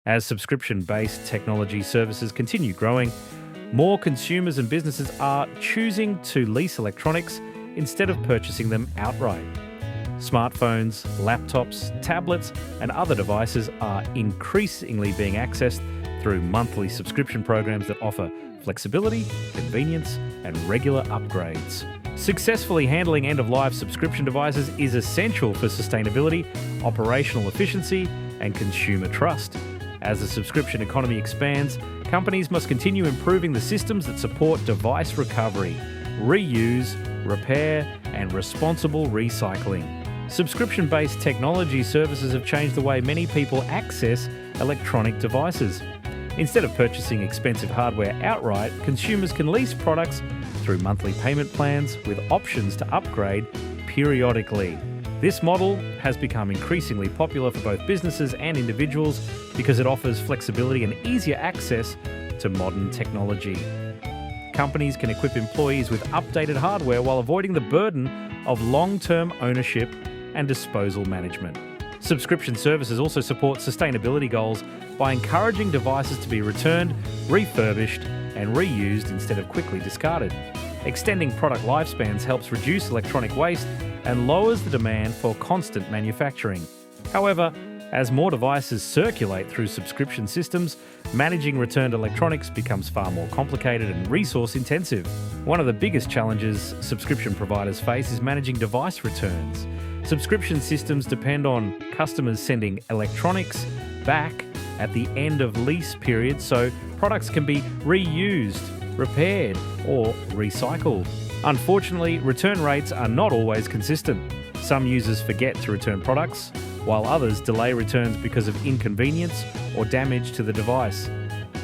As subscription-based technology services continue growing, more consumers and businesses are choosing to lease electronics instead of purchasing them outright. Smartphones, laptops, tablets, and other devices are increasingly being accessed through monthly subscription programs that offer flexibility, convenience, and regular upgrades. Successfully handling end-of-life subscription devices is essential for sustainability, operational efficiency, and consumer trust. As the subscription economy expands, companies must continue improving the systems that support device recovery, reuse, repair, and responsible recycling. Subscription-based technology services have changed the way many people access electronic devices. Instead of purchasing expensive hardware outright, consumers can lease products through monthly payment plans with options to upgrade periodically. This model has become increasingly popular for both businesses and individuals because it offers flexibility and easier access to modern technology. Companies can equip employees with updated hardware while avoiding the burden of long-term ownership and disposal management. Subscription services also support sustainability goals by encouraging devices to be returned, refurbished, and reused instead of quickly discarded. Extending product lifespans helps reduce electronic waste and lowers the demand for constant manufacturing. However, as more devices circulate through subscription systems, managing returned electronics becomes far more complicated and resource-intensive. One of the biggest challenges subscription providers face is managing device returns. Subscription systems depend on customers sending electronics back at the end of lease periods so products can be reused, repaired, or recycled. Unfortunately, return rates are not always consistent. Some users forget to return products, while others delay returns because of inconvenience or damage to the device.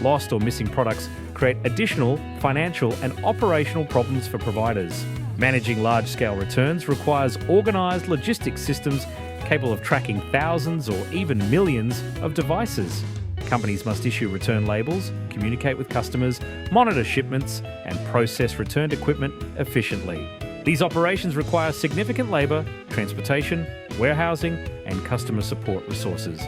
Lost or missing products create additional financial and operational problems for providers. Managing large-scale returns requires organised logistics systems capable of tracking thousands or even millions of devices. Companies must issue return labels, communicate with customers, monitor shipments, and process returned equipment efficiently. These operations require significant labour, transportation, warehousing, and customer support resources.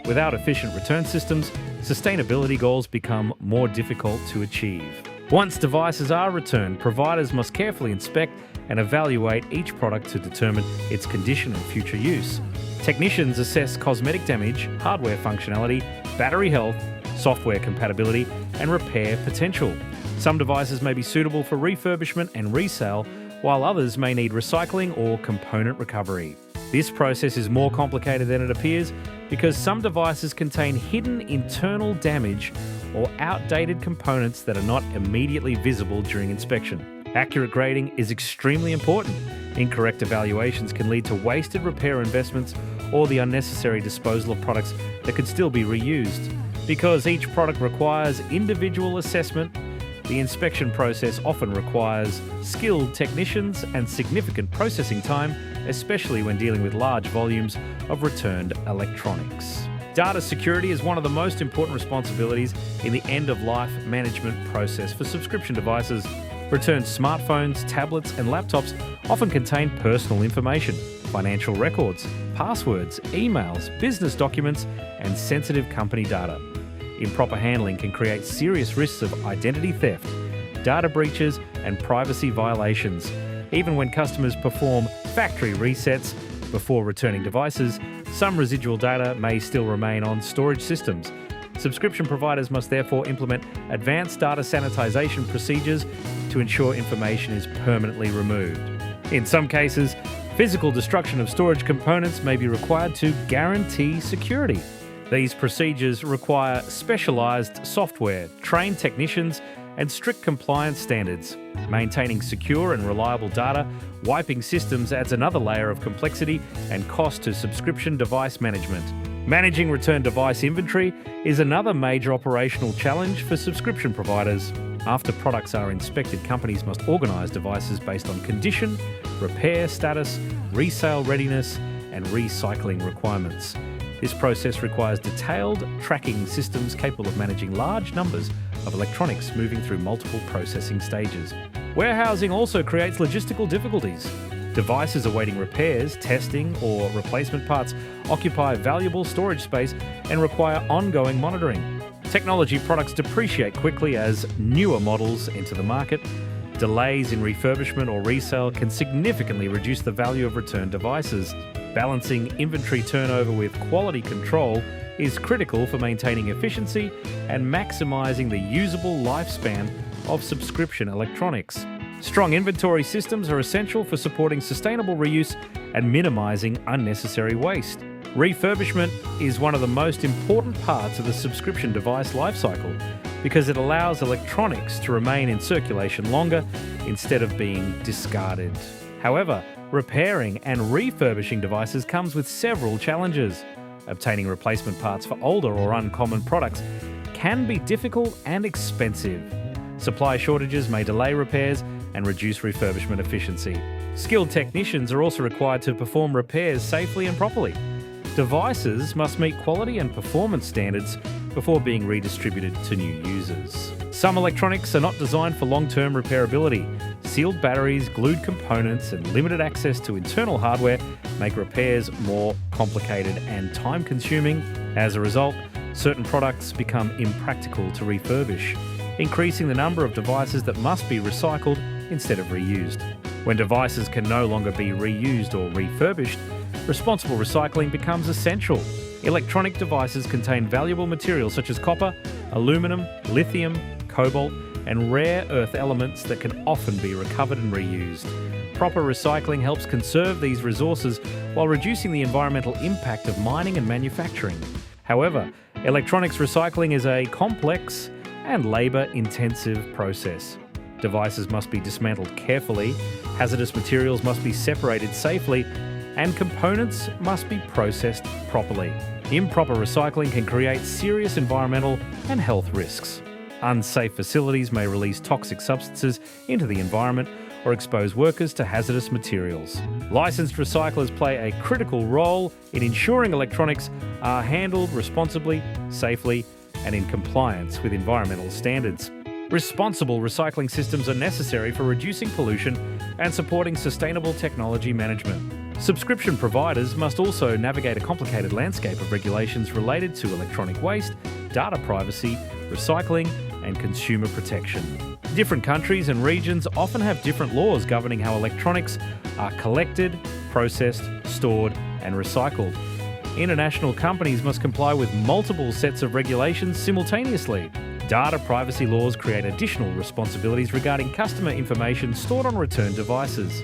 Without efficient return systems, sustainability goals become more difficult to achieve. Once devices are returned, providers must carefully inspect and evaluate each product to determine its condition and future use. Technicians assess cosmetic damage, hardware functionality, battery health, software compatibility, and repair potential. Some devices may be suitable for refurbishment and resale, while others may need recycling or component recovery. This process is more complicated than it appears because some devices contain hidden internal damage or outdated components that are not immediately visible during inspection. Accurate grading is extremely important. Incorrect evaluations can lead to wasted repair investments or the unnecessary disposal of products that could still be reused. Because each product requires individual assessment, the inspection process often requires skilled technicians and significant processing time, especially when dealing with large volumes of returned electronics. Data security is one of the most important responsibilities in the end-of-life management process for subscription devices. Returned smartphones, tablets, and laptops often contain personal information, financial records, passwords, emails, business documents, and sensitive company data. Improper handling can create serious risks of identity theft, data breaches, and privacy violations. Even when customers perform factory resets before returning devices, some residual data may still remain on storage systems. Subscription providers must therefore implement advanced data sanitization procedures to ensure information is permanently removed. In some cases, physical destruction of storage components may be required to guarantee security. These procedures require specialized software, trained technicians, and strict compliance standards. Maintaining secure and reliable data wiping systems adds another layer of complexity and cost to subscription device management. Managing returned device inventory is another major operational challenge for subscription providers. After products are inspected, companies must organize devices based on condition, repair status, resale readiness, and recycling requirements. This process requires detailed tracking systems capable of managing large numbers of electronics moving through multiple processing stages. Warehousing also creates logistical difficulties. Devices awaiting repairs, testing, or replacement parts occupy valuable storage space and require ongoing monitoring. Technology products depreciate quickly as newer models enter the market. Delays in refurbishment or resale can significantly reduce the value of returned devices. Balancing inventory turnover with quality control is critical for maintaining efficiency and maximising the usable lifespan of subscription electronics. Strong inventory systems are essential for supporting sustainable reuse and minimising unnecessary waste. Refurbishment is one of the most important parts of the subscription device lifecycle because it allows electronics to remain in circulation longer instead of being discarded. However, repairing and refurbishing devices comes with several challenges. Obtaining replacement parts for older or uncommon products can be difficult and expensive. Supply shortages may delay repairs and reduce refurbishment efficiency. Skilled technicians are also required to perform repairs safely and properly. Devices must meet quality and performance standards before being redistributed to new users. Some electronics are not designed for long-term repairability. Sealed batteries, glued components, and limited access to internal hardware make repairs more complicated and time-consuming. As a result, certain products become impractical to refurbish, increasing the number of devices that must be recycled instead of reused. When devices can no longer be reused or refurbished, responsible recycling becomes essential. Electronic devices contain valuable materials such as copper, aluminum, lithium, cobalt, and rare earth elements that can often be recovered and reused. Proper recycling helps conserve these resources while reducing the environmental impact of mining and manufacturing. However, electronics recycling is a complex and labour-intensive process. Devices must be dismantled carefully, hazardous materials must be separated safely, and components must be processed properly. Improper recycling can create serious environmental and health risks. Unsafe facilities may release toxic substances into the environment or expose workers to hazardous materials. Licensed recyclers play a critical role in ensuring electronics are handled responsibly, safely, and in compliance with environmental standards. Responsible recycling systems are necessary for reducing pollution and supporting sustainable technology management. Subscription providers must also navigate a complicated landscape of regulations related to electronic waste, data privacy, recycling, and consumer protection. Different countries and regions often have different laws governing how electronics are collected, processed, stored, and recycled. International companies must comply with multiple sets of regulations simultaneously. Data privacy laws create additional responsibilities regarding customer information stored on returned devices.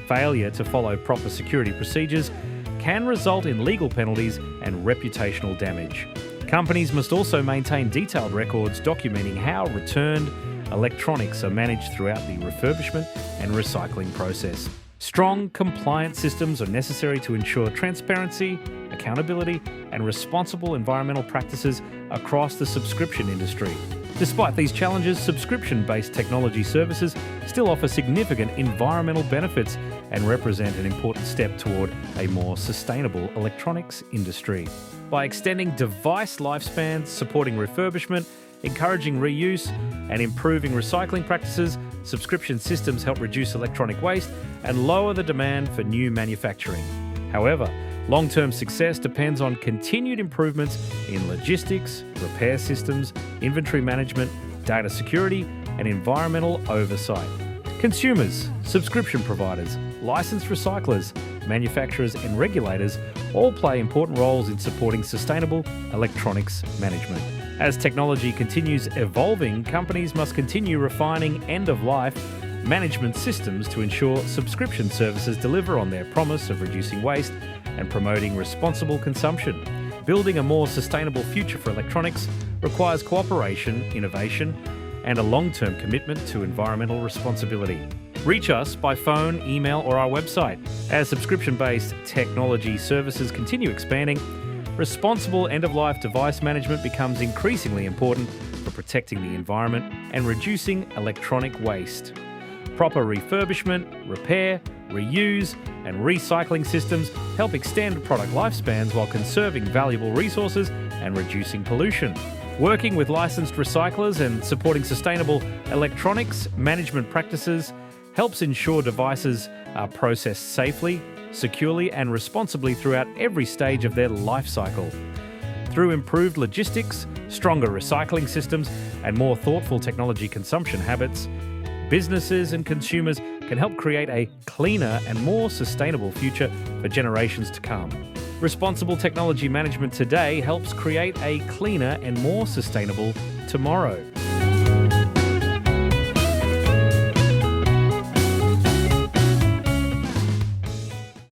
Failure to follow proper security procedures can result in legal penalties and reputational damage. Companies must also maintain detailed records documenting how returned electronics are managed throughout the refurbishment and recycling process. Strong compliance systems are necessary to ensure transparency, accountability, and responsible environmental practices across the subscription industry. Despite these challenges, subscription-based technology services still offer significant environmental benefits and represent an important step toward a more sustainable electronics industry. By extending device lifespans, supporting refurbishment, encouraging reuse, and improving recycling practices, subscription systems help reduce electronic waste and lower the demand for new manufacturing. However, long-term success depends on continued improvements in logistics, repair systems, inventory management, data security, and environmental oversight. Consumers, subscription providers, licensed recyclers, manufacturers, and regulators all play important roles in supporting sustainable electronics management. As technology continues evolving, companies must continue refining end-of-life management systems to ensure subscription services deliver on their promise of reducing waste and promoting responsible consumption. Building a more sustainable future for electronics requires cooperation, innovation, and a long-term commitment to environmental responsibility. Reach us by phone, email, or our website. As subscription-based technology services continue expanding, responsible end-of-life device management becomes increasingly important for protecting the environment and reducing electronic waste. Proper refurbishment, repair, reuse, and recycling systems help extend product lifespans while conserving valuable resources and reducing pollution. Working with licensed recyclers and supporting sustainable electronics management practices helps ensure devices are processed safely, securely, and responsibly throughout every stage of their life cycle. Through improved logistics, stronger recycling systems, and more thoughtful technology consumption habits, businesses and consumers can help create a cleaner and more sustainable future for generations to come. Responsible technology management today helps create a cleaner and more sustainable tomorrow.